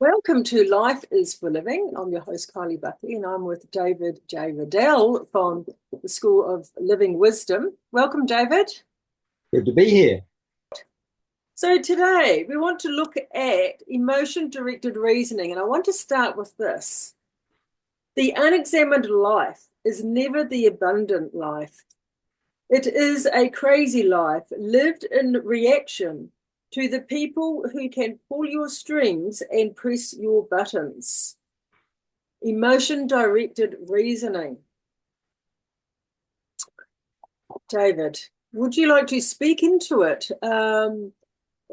Welcome to Life is for Living. I'm your host, Kylie Buckley, and I'm with David J. Riddell from the School of Living Wisdom. Welcome, David. Good to be here. So, today we want to look at emotion directed reasoning, and I want to start with this. The unexamined life is never the abundant life. It is a crazy life lived in reaction to the people who can pull your strings and press your buttons. Emotion-directed reasoning. David, would you like to speak into it?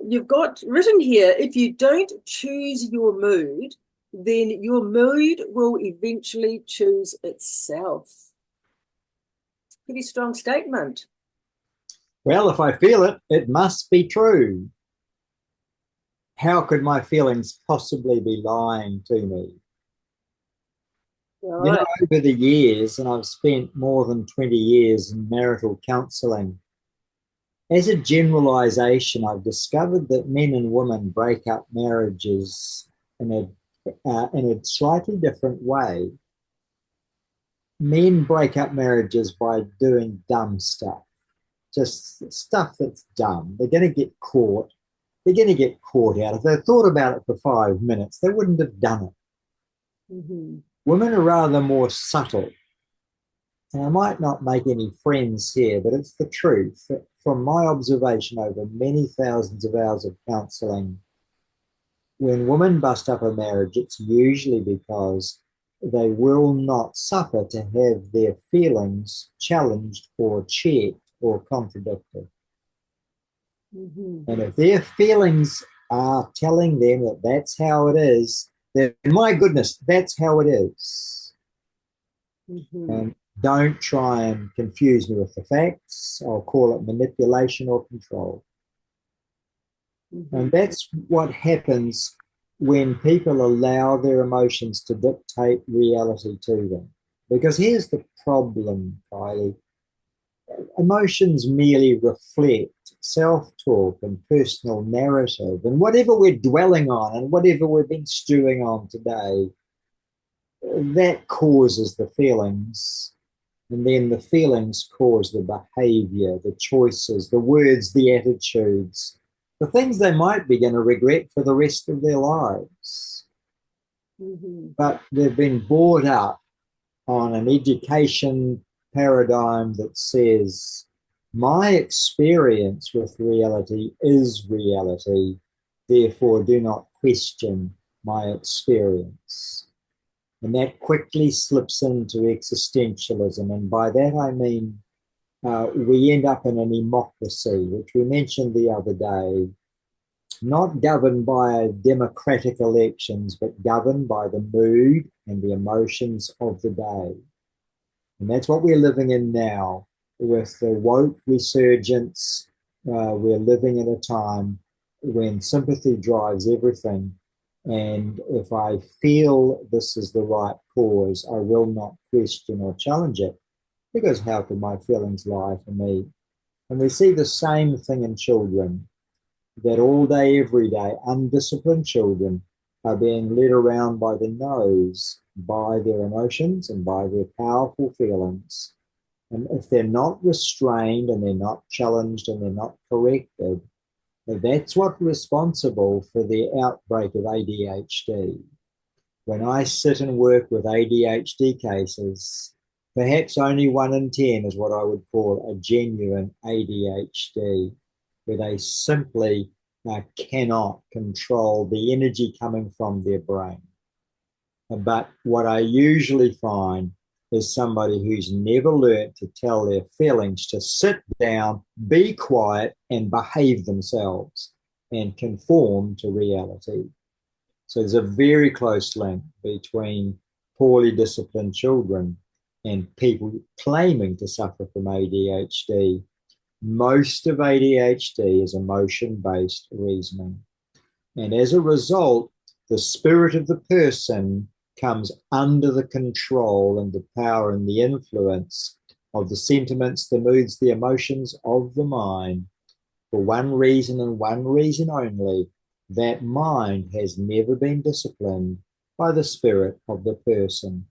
You've got written here, if you don't choose your mood, then your mood will eventually choose itself. Pretty strong statement. Well, if I feel it, it must be true. How could my feelings possibly be lying to me? All You know, right. over the years, and I've spent more than 20 years in marital counselling, as a generalization, I've discovered that men and women break up marriages in a slightly different way. Men break up marriages by doing dumb stuff, just stuff that's dumb. They're going to get caught. They're going to get caught out. If they thought about it for 5 minutes, they wouldn't have done it. Mm-hmm. Women are rather more subtle. And I might not make any friends here, but it's the truth. From my observation over many thousands of hours of counseling, when women bust up a marriage, it's usually because they will not suffer to have their feelings challenged or checked or contradicted. Mm-hmm. And if their feelings are telling them that that's how it is, then my goodness, that's how it is. Mm-hmm. And don't try and confuse me with the facts. I'll call it manipulation or control. Mm-hmm. And that's what happens when people allow their emotions to dictate reality to them. Because here's the problem, Kylie. Emotions merely reflect self talk and personal narrative. And whatever we're dwelling on and whatever we've been stewing on today, that causes the feelings. And then the feelings cause the behavior, the choices, the words, the attitudes, the things they might be going to regret for the rest of their lives. Mm-hmm. But they've been brought up on an education paradigm that says my experience with reality is reality, therefore do not question my experience. And that quickly slips into existentialism. And by that I mean we end up in an democracy, which we mentioned the other day, not governed by democratic elections, but governed by the mood and the emotions of the day. And that's what we're living in now with the woke resurgence. We're living at a time when sympathy drives everything. And if I feel this is the right cause, I will not question or challenge it because how could my feelings lie to me? And we see the same thing in children that all day, every day, undisciplined children are being led around by the nose by their emotions and by their powerful feelings. And if they're not restrained and they're not challenged and they're not corrected, that's what's responsible for the outbreak of ADHD. When I sit and work with ADHD cases, perhaps only 1 in 10 is what I would call a genuine ADHD, where they simply cannot control the energy coming from their brain. But what I usually find is somebody who's never learned to tell their feelings to sit down, be quiet, and behave themselves and conform to reality. So there's a very close link between poorly disciplined children and people claiming to suffer from ADHD. Most of ADHD is emotion based reasoning. And as a result, the spirit of the person comes under the control and the power and the influence of the sentiments, the moods, the emotions of the mind for one reason and one reason only, that mind has never been disciplined by the spirit of the person.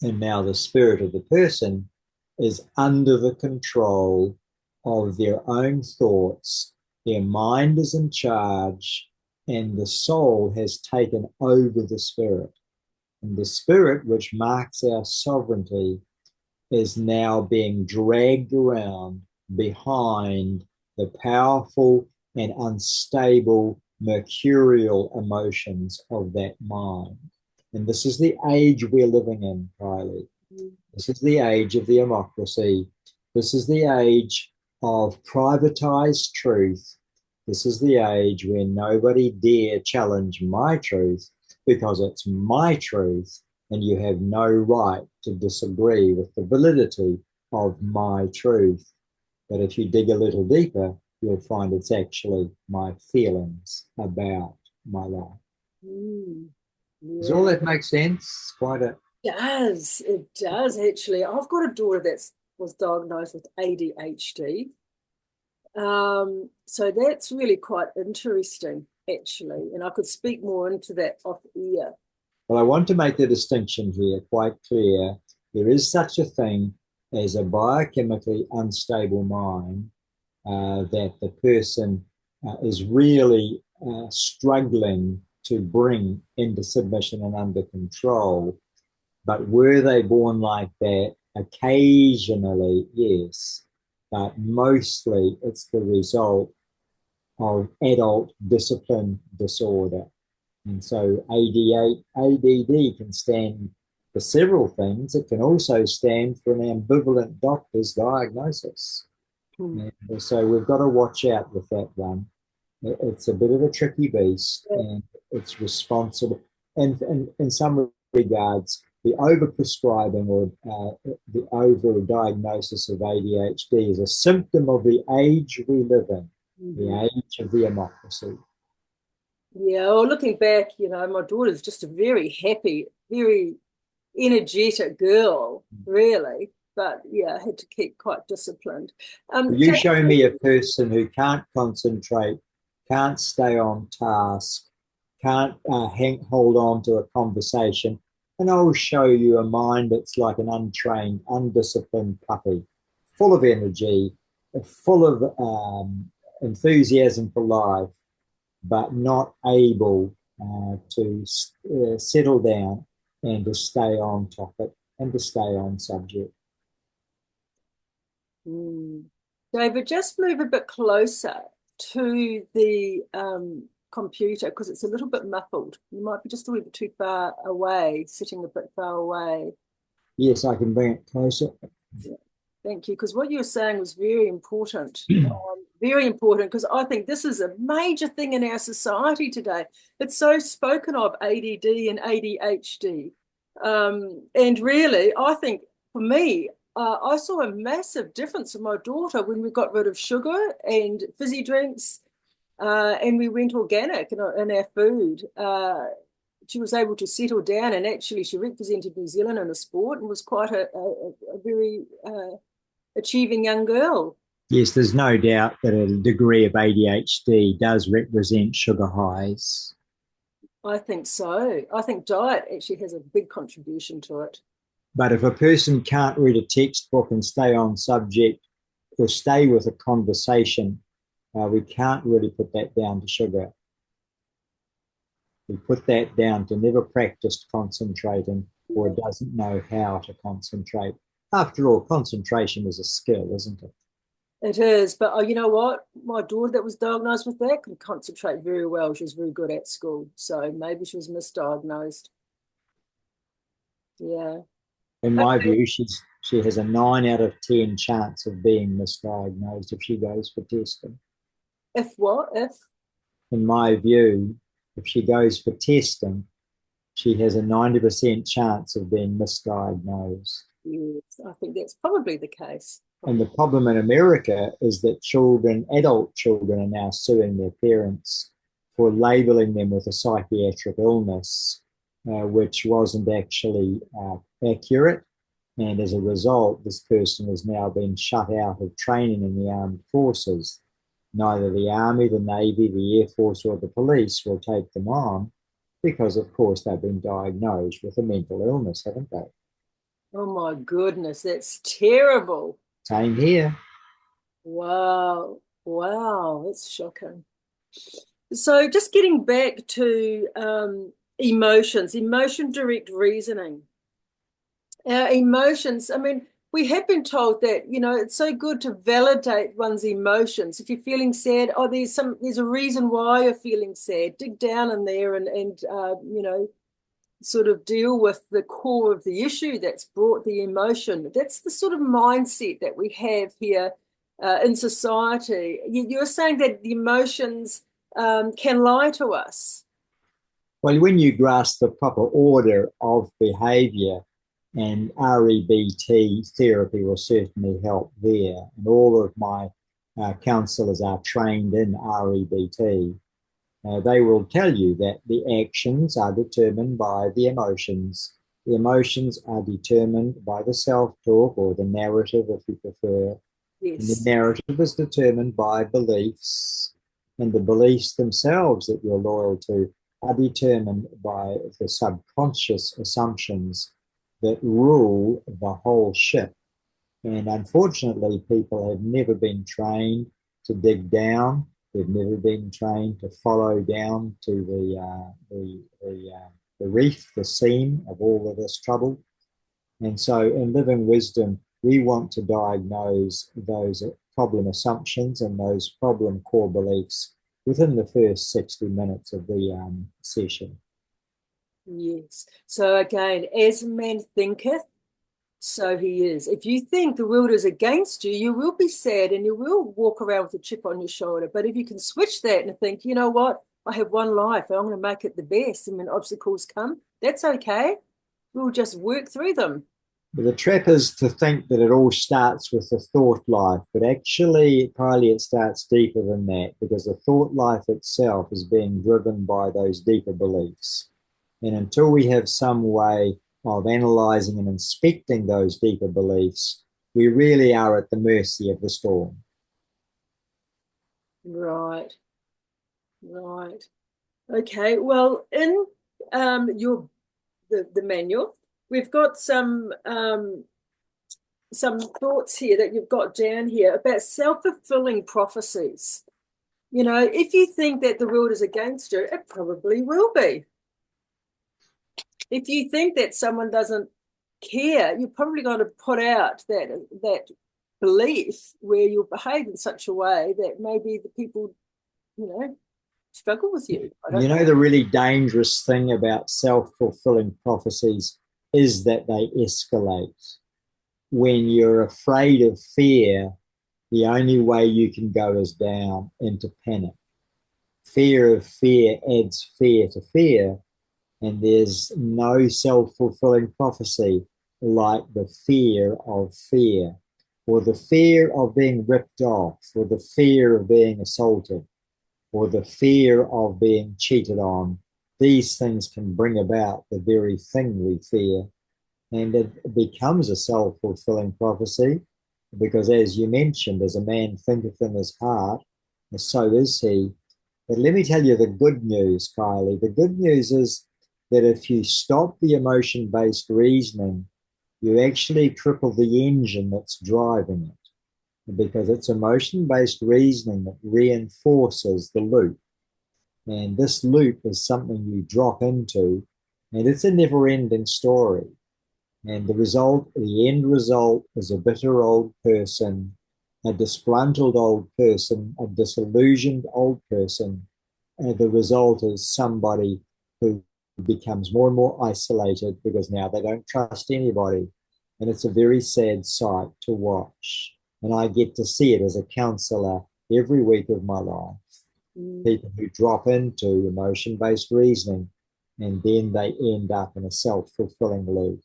And now the spirit of the person is under the control of their own thoughts. Their mind is in charge, and the soul has taken over the spirit. And the spirit, which marks our sovereignty, is now being dragged around behind the powerful and unstable mercurial emotions of that mind. And this is the age we're living in, Kylie. This is the age of the democracy. This is the age of privatized truth. This is the age where nobody dare challenge my truth because it's my truth, and you have no right to disagree with the validity of my truth. But if you dig a little deeper, you'll find it's actually my feelings about my life. Yeah. Does all that make sense? Quite a It does actually. I've got a daughter that was diagnosed with ADHD. So that's really quite interesting, actually. And I could speak more into that off air. Well, I want to make the distinction here quite clear. There is such a thing as a biochemically unstable mind that the person is really struggling to bring into submission and under control. But were they born like that? Occasionally, yes, but mostly it's the result of adult discipline disorder. And so ADD can stand for several things. It can also stand for an ambivalent doctor's diagnosis. And so we've got to watch out with that one. It's a bit of a tricky beast, and it's responsible. And in some regards, the overprescribing or the over-diagnosis of ADHD is a symptom of the age we live in, the age of the democracy. Yeah, well, looking back, my daughter's just a very happy, very energetic girl, really. But yeah, I had to keep quite disciplined. You show me a person who can't concentrate, can't stay on task, can't hold on to a conversation, and I'll show you a mind that's like an untrained, undisciplined puppy, full of energy, full of enthusiasm for life, but not able to settle down and to stay on topic and to stay on subject. David, just move a bit closer to the computer because it's a little bit muffled. You might be just a little bit too far away, sitting a bit far away. Yes, I can bring it closer. Yeah. Thank you, because what you were saying was very important. Very important, because I think this is a major thing in our society today. It's so spoken of, ADD and ADHD. And really, I think for me, I saw a massive difference in my daughter when we got rid of sugar and fizzy drinks and we went organic in our food. She was able to settle down, and actually she represented New Zealand in a sport and was quite a very achieving young girl. Yes, there's no doubt that a degree of ADHD does represent sugar highs. I think so. I think diet actually has a big contribution to it. But if a person can't read a textbook and stay on subject or stay with a conversation, we can't really put that down to sugar. We put that down to never practiced concentrating or doesn't know how to concentrate. After all, concentration is a skill, isn't it? It is, but you know what? My daughter that was diagnosed with that could concentrate very well. She was very good at school, so maybe she was misdiagnosed. Yeah. In my view, she has a 9 out of 10 chance of being misdiagnosed if she goes for testing. If what? If? In my view, if she goes for testing, she has a 90% chance of being misdiagnosed. Yes, I think that's probably the case. And the problem in America is that adult children, are now suing their parents for labeling them with a psychiatric illness, which wasn't actually accurate. And as a result, this person has now been shut out of training in the armed forces. neither the Army, the Navy, the Air Force, or the police will take them on because, of course, they've been diagnosed with a mental illness, haven't they? Oh my goodness, that's terrible. Same here. Wow. Wow, that's shocking. So just getting back to emotions, emotion direct reasoning. Our emotions, I mean, we have been told that, it's so good to validate one's emotions. If you're feeling sad, oh, there's a reason why you're feeling sad. Dig down in there and sort of deal with the core of the issue that's brought the emotion. That's the sort of mindset that we have here in society. You're saying that the emotions can lie to us. Well, when you grasp the proper order of behavior, and REBT therapy will certainly help there. And all of my counsellors are trained in REBT. They will tell you that the actions are determined by the emotions. The emotions are determined by the self talk or the narrative, if you prefer. And the Yes. narrative is determined by beliefs, and the beliefs themselves that you're loyal to are determined by the subconscious assumptions that rule the whole ship. And unfortunately, people have never been trained to dig down. They've never been trained to follow down to the reef, the seam of all of this trouble. And so, in Living Wisdom, we want to diagnose those problem assumptions and those problem core beliefs within the first 60 minutes of the session. Yes. So again, as a man thinketh, so he is. If you think the world is against you, you will be sad and you will walk around with a chip on your shoulder. But if you can switch that and think, you know what, I have one life, I'm going to make it the best. And when obstacles come, that's okay. We'll just work through them. But the trap is to think that it all starts with the thought life, but actually, Kylie, it starts deeper than that because the thought life itself is being driven by those deeper beliefs. And until we have some way of analyzing and inspecting those deeper beliefs, we really are at the mercy of the storm. Right, right. Okay. Well, in your the manual, we've got some thoughts here that you've got down here about self-fulfilling prophecies. If you think that the world is against you, it probably will be. If you think that someone doesn't care, you're probably going to put out that belief where you'll behave in such a way that maybe the people, you know, struggle with you. I You don't know, know. the really dangerous thing about self fulfilling prophecies is that they escalate. When you're afraid of fear, the only way you can go is down into panic. Fear of fear adds fear to fear, and there's no self fulfilling prophecy like the fear of fear, or the fear of being ripped off, or the fear of being assaulted, or the fear of being cheated on. These things can bring about the very thing we fear. And it becomes a self fulfilling prophecy because, as you mentioned, as a man thinketh in his heart, so is he. But let me tell you the good news, Kylie. The good news is that if you stop the emotion based reasoning, you actually cripple the engine that's driving it because it's emotion based reasoning that reinforces the loop. And this loop is something you drop into, and it's a never ending story. And the end result is a bitter old person, a disgruntled old person, a disillusioned old person. And the result is somebody who becomes more and more isolated because now they don't trust anybody. And it's a very sad sight to watch. And I get to see it as a counselor every week of my life. Mm. People who drop into emotion based reasoning and then they end up in a self fulfilling loop.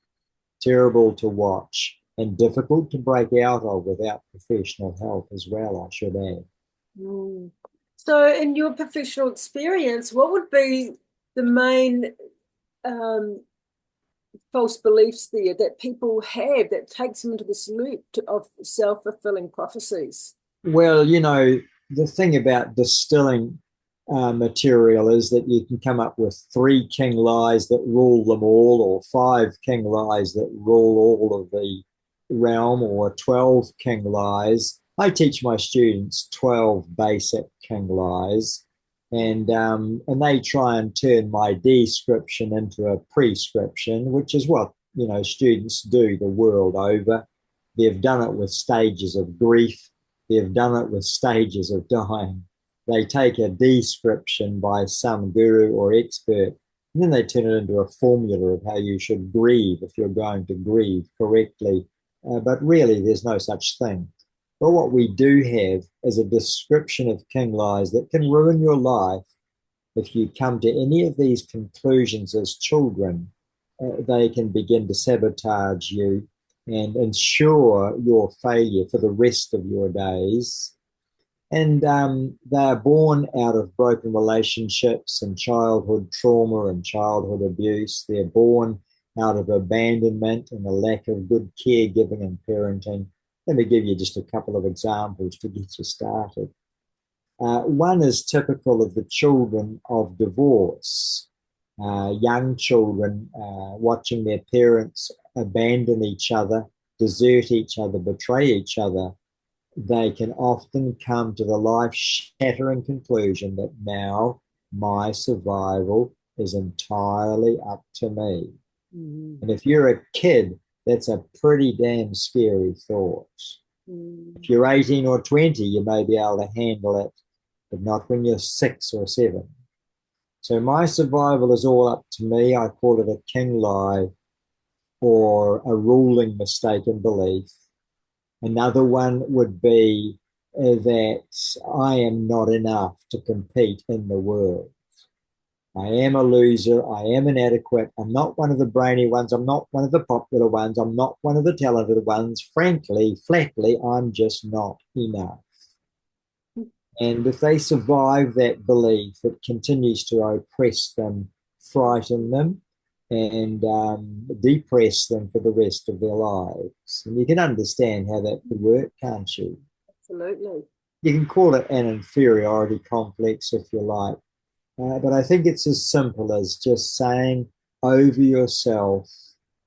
Terrible to watch and difficult to break out of without professional help as well, I should add. Mm. So, in your professional experience, what would be the main um, false beliefs there that people have that takes them into this loop of self-fulfilling prophecies? Well, the thing about distilling material is that you can come up with 3 king lies that rule them all, or 5 king lies that rule all of the realm, or 12 king lies. I teach my students 12 basic king lies, and they try and turn my description into a prescription, which is what students do the world over. They've done it with stages of grief. They've done it with stages of dying. They take a description by some guru or expert, and then they turn it into a formula of how you should grieve if you're going to grieve correctly. But really, there's no such thing. But what we do have is a description of king lies that can ruin your life if you come to any of these conclusions as children. They can begin to sabotage you and ensure your failure for the rest of your days. And they're born out of broken relationships and childhood trauma and childhood abuse. They're born out of abandonment and a lack of good caregiving and parenting. Let me give you just a couple of examples to get you started. One is typical of the children of divorce. Young children watching their parents abandon each other, desert each other, betray each other. They can often come to the life-shattering conclusion that now my survival is entirely up to me. Mm. And if you're a kid, that's a pretty damn scary thought. Mm. If you're 18 or 20, you may be able to handle it, but not when you're 6 or 7. So my survival is all up to me. I call it a king lie or a ruling mistaken belief. Another one would be that I am not enough to compete in the world. I am a loser. I am inadequate. I'm not one of the brainy ones. I'm not one of the popular ones. I'm not one of the talented ones. Frankly, flatly, I'm just not enough. And if they survive that belief, it continues to oppress them, frighten them, and depress them for the rest of their lives. And you can understand how that could work, can't you? Absolutely. You can call it an inferiority complex if you like. But I think it's as simple as just saying over yourself,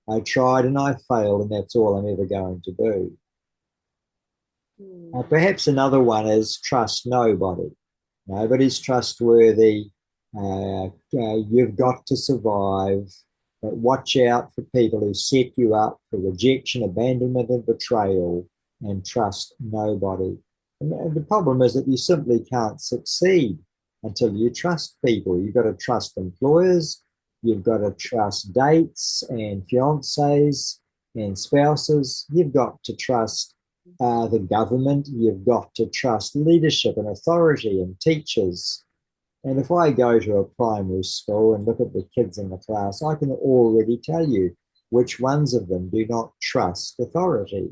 I tried and I failed, and that's all I'm ever going to do. Perhaps another one is trust nobody. Nobody's trustworthy. You've got to survive. But watch out for people who set you up for rejection, abandonment, and betrayal, and trust nobody. And the problem is that you simply can't succeed until you trust people. You've got to trust employers. You've got to trust dates and fiancés and spouses. You've got to trust the government. You've got to trust leadership and authority and teachers. And if I go to a primary school and look at the kids in the class, I can already tell you which ones of them do not trust authority.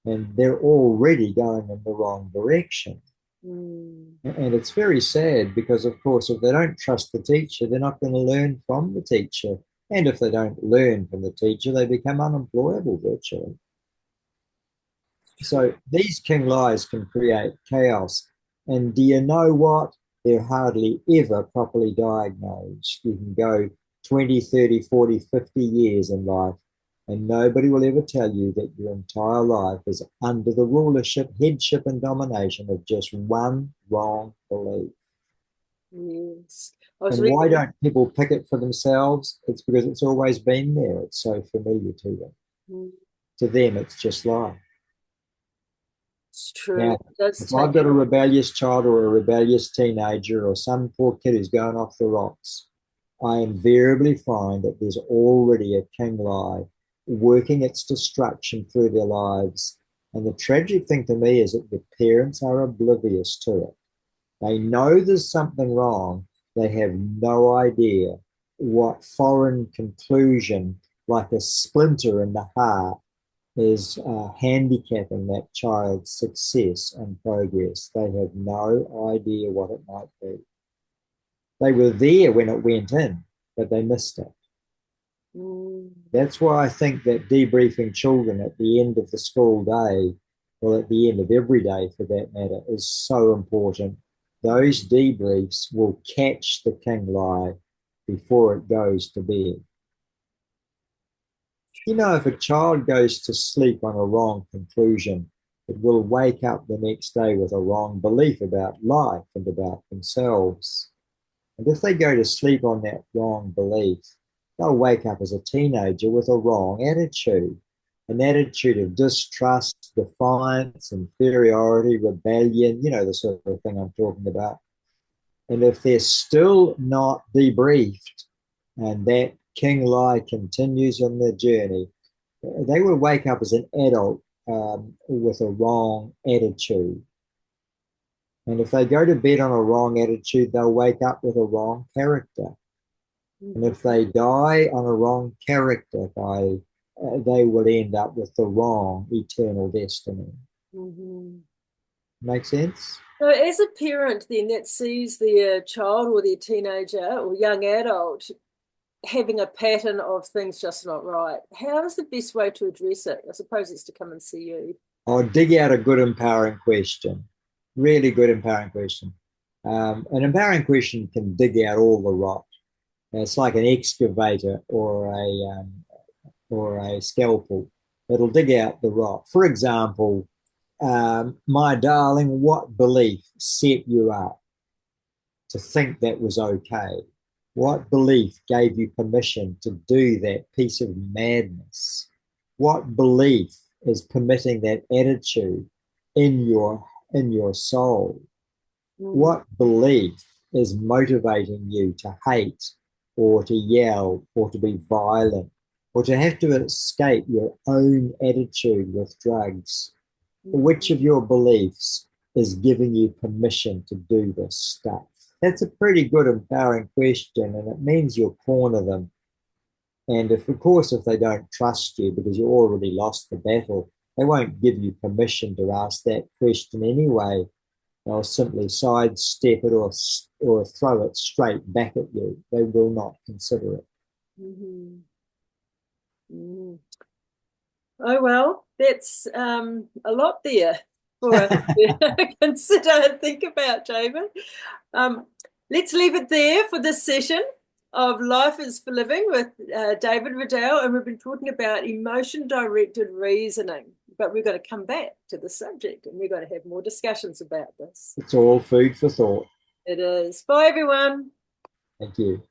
And they're already going in the wrong direction. And it's very sad because, of course, if they don't trust the teacher, they're not going to learn from the teacher. And if they don't learn from the teacher, they become unemployable virtually. So these king lies can create chaos. And do you know what? They're hardly ever properly diagnosed. You can go 20, 30, 40, 50 years in life, and nobody will ever tell you that your entire life is under the rulership, headship, and domination of just one wrong belief. Yes. And why don't people pick it for themselves? It's because it's always been there. It's so familiar to them. To them, it's just life. It's true. Now, if I've got a rebellious child or a rebellious teenager or some poor kid who's going off the rocks, I invariably find that there's already a king lie working its destruction through their lives. And the tragic thing to me is that the parents are oblivious to it. They know there's something wrong. They have no idea what foreign conclusion, like a splinter in the heart, is handicapping that child's success and progress. They have no idea what it might be. They were there when it went in, but they missed it. That's why I think that debriefing children at the end of the school day well, at the end of every day for that matter, is so important. Those debriefs will catch the king lie before it goes to bed. If a child goes to sleep on a wrong conclusion, it will wake up the next day with a wrong belief about life and about themselves. And if they go to sleep on that wrong belief, they'll wake up as a teenager with a wrong attitude, an attitude of distrust, defiance, inferiority, rebellion, the sort of thing I'm talking about. And if they're still not debriefed and that king lie continues on their journey, they will wake up as an adult with a wrong attitude. And if they go to bed on a wrong attitude, they'll wake up with a wrong character. And if they die on a wrong character, they will end up with the wrong eternal destiny. Mm-hmm. Make sense? So, as a parent, then that sees their child or their teenager or young adult having a pattern of things just not right, how is the best way to address it? I suppose it's to come and see you. I'll dig out a good, empowering question. Really good, empowering question. An empowering question can dig out all the rot. It's like an excavator or a scalpel. It'll dig out the rot. For example, my darling, what belief set you up to think that was okay? What belief gave you permission to do that piece of madness? What belief is permitting that attitude in your soul? What belief is motivating you to hate or to yell or to be violent or to have to escape your own attitude with drugs? Which of your beliefs is giving you permission to do this stuff? That's a pretty good, empowering question, and it means you'll corner them. And if, of course, if they don't trust you because you already lost the battle, they won't give you permission to ask that question anyway. They'll simply sidestep it or throw it straight back at you. They will not consider it. Mm-hmm. Mm. Oh, well, that's a lot there for us to consider and think about, David. Let's leave it there for this session of Life is for Living with David Riddell, and we've been talking about emotion-directed reasoning, but we're going to come back to the subject and we're going to have more discussions about this. It's all food for thought. It is. Bye, everyone. Thank you.